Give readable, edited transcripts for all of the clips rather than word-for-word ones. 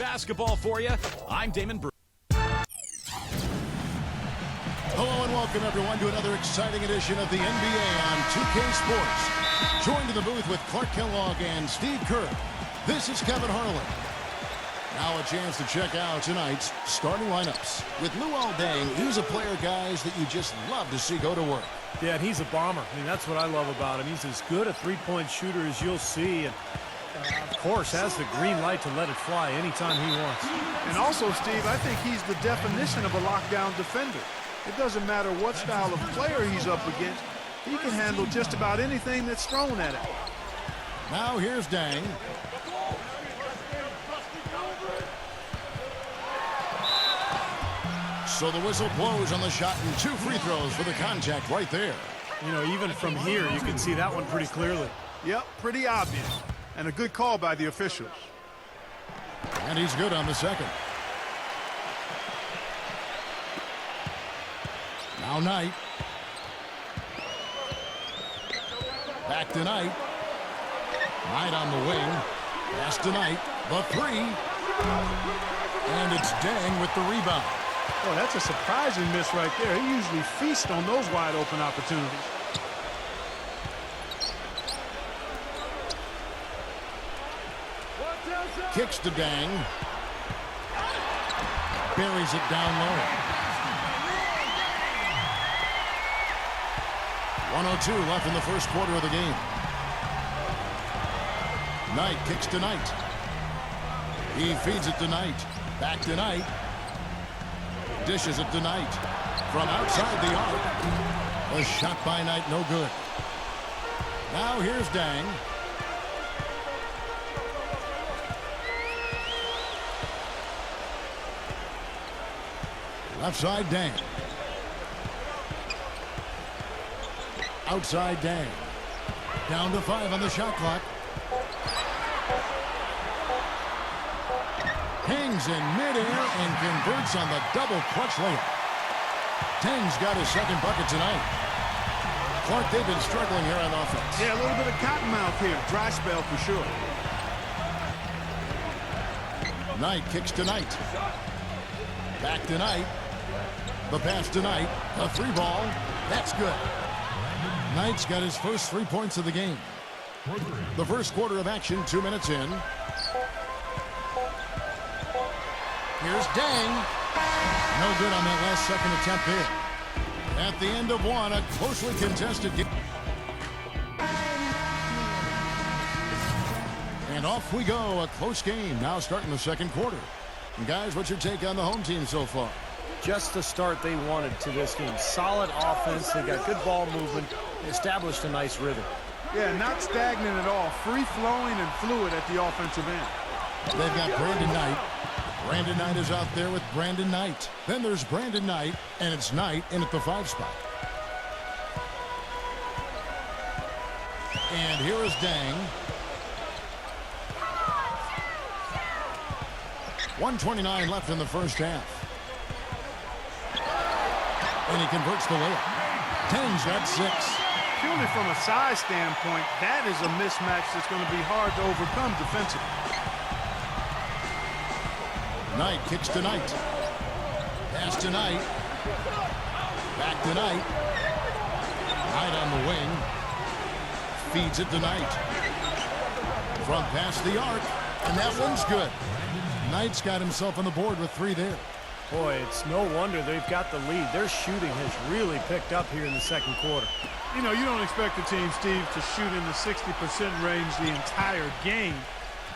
basketball for you. I'm Damon Bruce. Hello and welcome everyone to another exciting edition of the NBA on 2K Sports. Joined in the booth with Clark Kellogg and Steve Kerr. This is Kevin Harlan. Now a chance to check out tonight's starting lineups. With Luol Deng, he's a player, guys, that you just love to see go to work. Yeah, and he's a bomber. I mean, that's what I love about him. He's as good a three-point shooter as you'll see, and of course has the green light to let it fly anytime he wants. And also, Steve, I think he's the definition of a lockdown defender. It doesn't matter what style of player he's up against. He can handle just about anything that's thrown at him. Now here's Deng. So the whistle blows on the shot and 2 free throws for the contact right there. You know, even from here, you can see that one pretty clearly. Yep, pretty obvious. And a good call by the officials. And he's good on the second. Now Knight. Back to Knight. Knight on the wing. Pass to Knight. The 3. And it's Deng with the rebound. Oh, that's a surprising miss right there. He usually feasts on those wide open opportunities. Kicks to Deng. Buries it down low. 1:02 left in the first quarter of the game. Knight kicks to Knight. He feeds it to Knight. Back to Knight. Dishes it to Knight. From outside the arc. A shot by Knight, no good. Now here's Deng. Left side, Deng. Outside, Deng. Down to 5 on the shot clock. Hangs in midair and converts on the double clutch layup. Deng's got his second bucket tonight. Clark, they've been struggling here on offense. Yeah, a little bit of cottonmouth here. Dry spell for sure. Knight kicks to Knight. Back to Knight. The pass to Knight. A 3 ball. That's good. Knight's got his first 3 points of the game. The first quarter of action, 2 minutes in. Here's Deng. No good on that last second attempt there. At the end of one, a closely contested game. And off we go, a close game. Now starting the second quarter. And guys, what's your take on the home team so far? Just the start they wanted to this game. Solid offense. They got good ball movement. They established a nice rhythm. Yeah, not stagnant at all. Free-flowing and fluid at the offensive end. They've got Brandon Knight. Brandon Knight is out there with Brandon Knight. Then there's Brandon Knight, and it's Knight in at the 5 spot. And here is Deng. 1:29 left in the first half. And he converts the layup. Deng's got 6. Purely from a size standpoint, that is a mismatch that's going to be hard to overcome defensively. Knight kicks to Knight. Pass to Knight. Back to Knight. Knight on the wing. Feeds it to Knight. From past the arc. And that one's good. Knight's got himself on the board with 3 there. Boy, it's no wonder they've got the lead. Their shooting has really picked up here in the second quarter. You know, you don't expect a team, Steve, to shoot in the 60% range the entire game.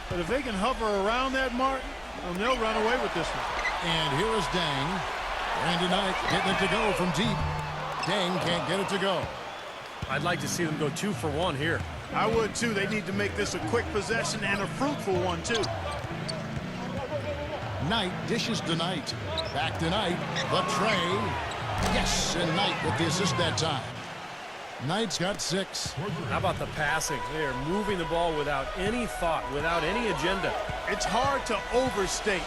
But if they can hover around that mark, well, they'll run away with this one. And here is Deng. Brandon Knight getting it to go from deep. Deng can't get it to go. I'd like to see them go 2 for 1 here. I would, too. They need to make this a quick possession and a fruitful one, too. Knight dishes to Knight. Back to Knight. The tray. Yes, and Knight with the assist that time. Knight's got 6. How about the passing? They are moving the ball without any thought, without any agenda. It's hard to overstate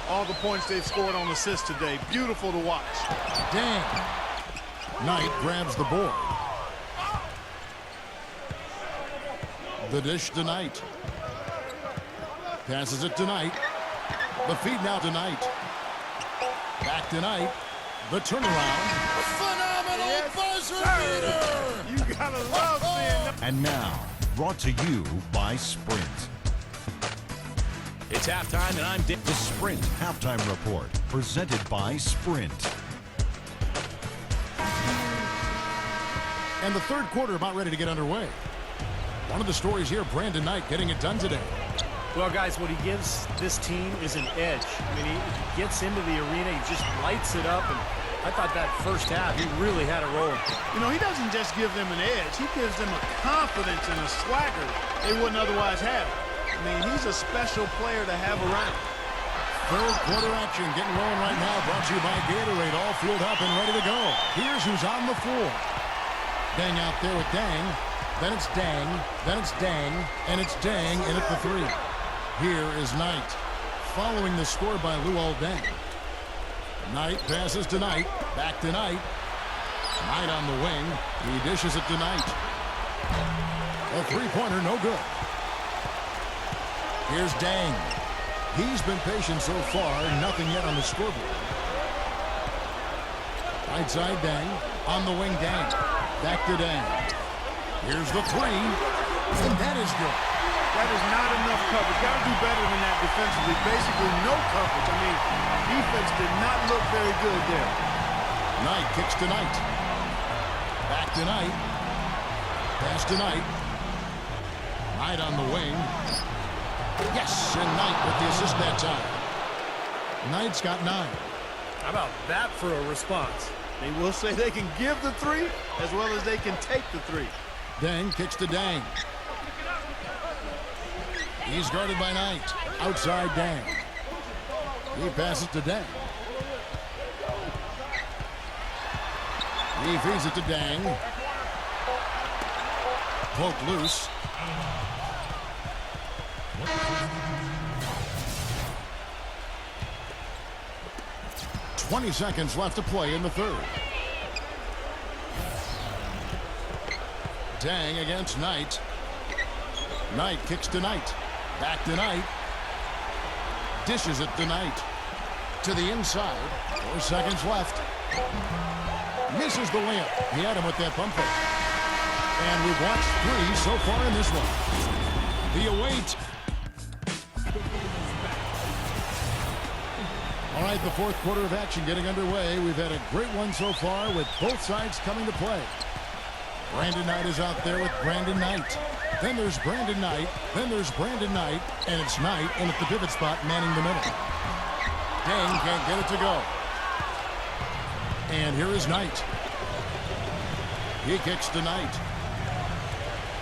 all the points they've scored on assists today. Beautiful to watch. Deng. Knight grabs the board. The dish to Knight. Passes it to Knight. The feed now to Knight. Back to Knight. The turnaround. Phenomenal buzzer beater! You gotta love seeing that. And now, brought to you by Sprint. It's halftime, and I'm Dick. The Sprint Halftime Report, presented by Sprint. And the third quarter about ready to get underway. One of the stories here, Brandon Knight getting it done today. Well, guys, what he gives this team is an edge. I mean, he gets into the arena, he just lights it up, and I thought that first half, he really had it rolling. You know, he doesn't just give them an edge. He gives them a confidence and a swagger they wouldn't otherwise have. I mean, he's a special player to have around. Third quarter action getting rolling right now. Brought to you by Gatorade. All fueled up and ready to go. Here's who's on the floor. Deng out there with Deng. Then it's Deng. Then it's Deng. And it's Deng in at the three. Here is Knight. Following the score by Luol Deng. Knight passes to Knight. Back to Knight. Knight on the wing. He dishes it to Knight. A three-pointer, no good. Here's Deng. He's been patient so far. Nothing yet on the scoreboard. Right side Deng. On the wing Deng. Back to Deng. Here's the three. And that is good. That is not enough coverage. Got to do better than that defensively. Basically no coverage. I mean, defense did not look very good there. Knight kicks to Knight. Back to Knight. Pass to Knight. Knight on the wing. Yes, and Knight with the assist that time. Knight's got 9. How about that for a response? They will say they can give the three as well as they can take the three. Deng kicks to Deng. He's guarded by Knight. Outside Deng. He passes to Deng. He feeds it to Deng. Poked loose. $20 seconds left to play in the third. Deng against Knight. Knight kicks to Knight. Back to Knight. Dishes it to Knight. To the inside. 4 seconds left. Misses the layup. He had him with that pump fake. And we've watched 3 so far in this one. The await. All right, the fourth quarter of action getting underway. We've had a great one so far with both sides coming to play. Brandon Knight is out there with Brandon Knight. Then there's Brandon Knight. Then there's Brandon Knight. And it's Knight in at the pivot spot, manning the middle. Deng can't get it to go. And here is Knight. He kicks to Knight.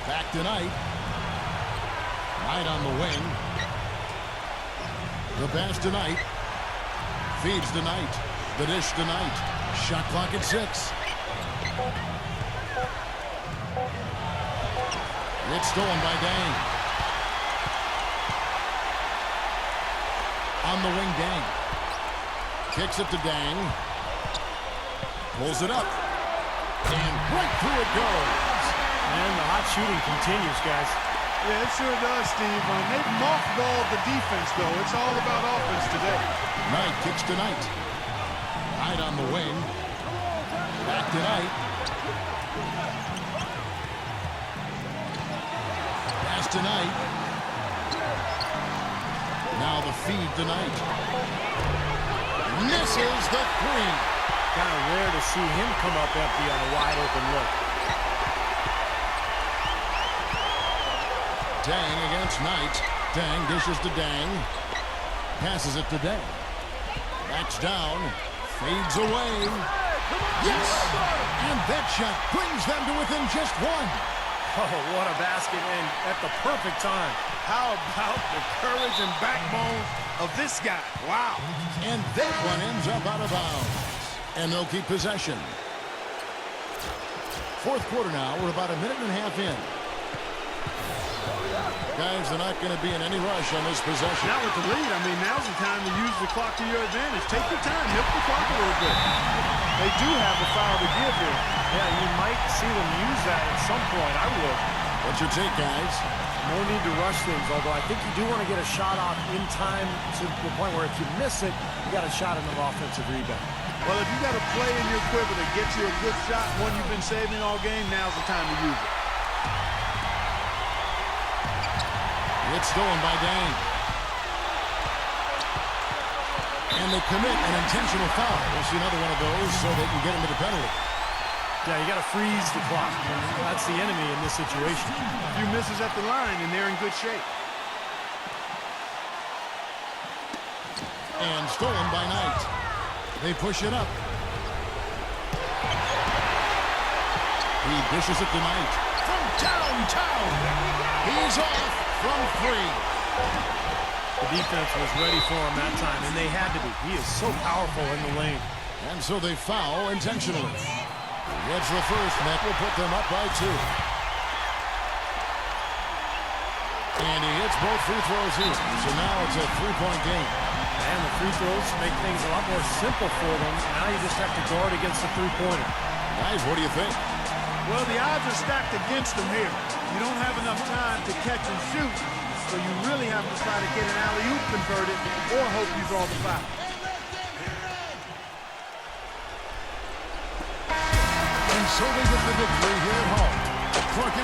Back to Knight. Knight on the wing. The pass to Knight. Feeds to Knight. The dish to Knight. Shot clock at 6. It's stolen by Deng. On the wing, Deng. Kicks it to Deng. Pulls it up. And right through it goes. And the hot shooting continues, guys. Yeah, it sure does, Steve. They've mothballed the defense, though. It's all about offense today. Knight kicks to Knight. Knight on the wing. Back to Knight. Pass to Knight. Now the feed to Knight. Misses the three. Kind of rare to see him come up empty on a wide open look. Deng against Knight. Deng dishes to Deng. Passes it to Deng. Backs down. Fades away. Yes! And that shot brings them to within just 1. Oh, what a basket, and at the perfect time. How about the courage and backbone of this guy? Wow. And that one ends up out of bounds. And they'll keep possession. Fourth quarter now. We're about a minute and a half in. Guys, they're not going to be in any rush on this possession. Not with the lead. I mean, now's the time to use the clock to your advantage. Take your time. Milk the clock a little bit. They do have a foul to give here. Yeah, you might see them use that at some point. I would. What's your take, guys? No need to rush things, although I think you do want to get a shot off in time to the point where if you miss it, you got a shot at an offensive rebound. Well, if you got a play in your quiver that gets you a good shot, one you've been saving all game, now's the time to use it. It's stolen by Deng. And they commit an intentional foul. We'll see another one of those so they can get into the penalty. Yeah, you got to freeze the clock. That's the enemy in this situation. A few misses at the line, and they're in good shape. And stolen by Knight. They push it up. He dishes it to Knight. From downtown. He's off from 3. The defense was ready for him that time, and they had to be. He is so powerful in the lane. And so they foul intentionally. Gets the first, and that will put them up by 2. And he hits both free throws here. So now it's a 3-point game. And the free throws make things a lot more simple for them. Now you just have to guard against the three-pointer. Guys, what do you think? Well, the odds are stacked against them here. You don't have enough time to catch and shoot, so you really have to try to get an alley-oop converted or hope you draw the foul. And so they get the victory here at home. Clark,